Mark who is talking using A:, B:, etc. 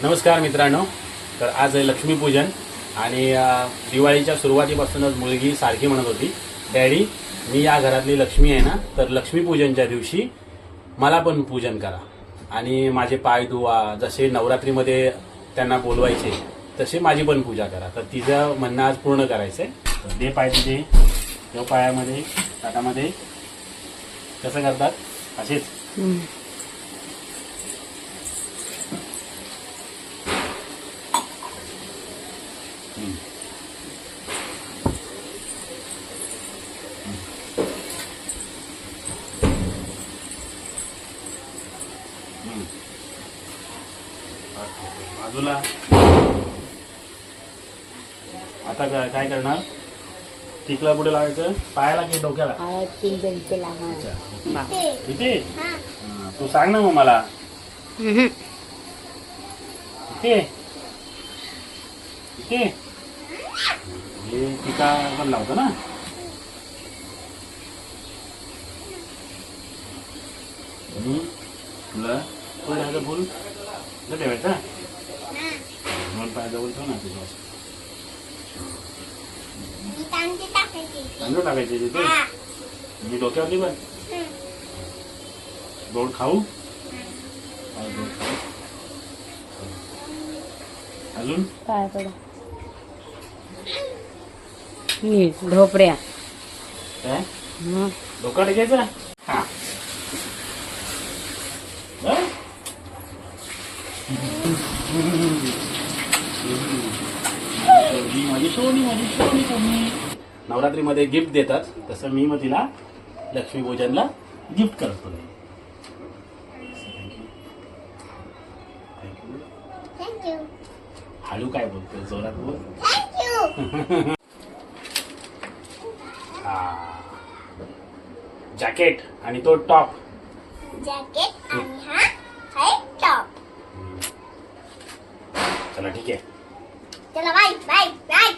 A: नमस्कार मित्रांनो. तर आज आहे लक्ष्मीपूजन आणि दिवाळीच्या सुरुवातीपासूनच मुलगी सारखी म्हणत होती, डॅडी मी या घरातली लक्ष्मी आहे ना, तर लक्ष्मीपूजनच्या दिवशी मला पण पूजन करा आणि माझे पाय धुवा. जसे नवरात्रीमध्ये त्यांना बोलवायचे तसे माझी पण पूजा करा. तर तिचं म्हणणं आज पूर्ण करायचं आहे. तर दे पाय तिथे, देव पायामध्ये ताटामध्ये. कसं करतात असेच. बाजूला. आता काय करणार? टिकला कुठे लावायचं? पायाला की डोक्याला? इथे. तू सांग ना मग मला. इथे इथे हे टिका पण लावतो ना. तुला थोडं फुल ठेवायचा दोन पायाजवळ ठेव ना. तुझं तांदूळ टाकायचे तिथे. मी डोक्यावरती पण गोड खाऊ. अजून
B: काय पडा ढोपऱ्या
A: काय डोका टेकायचा. हा माझी सोनी नवरात्रीमध्ये गिफ्ट देतात तसं मी मग तिला लक्ष्मीपूजनला गिफ्ट करतो. हळू काय बोलतोय, जोरात बोल. जॅकेट आणि तो टॉप.
C: जॅकेट आणि हा टॉप.
A: चला ठीक आहे.
C: चला बाय बाय बाय.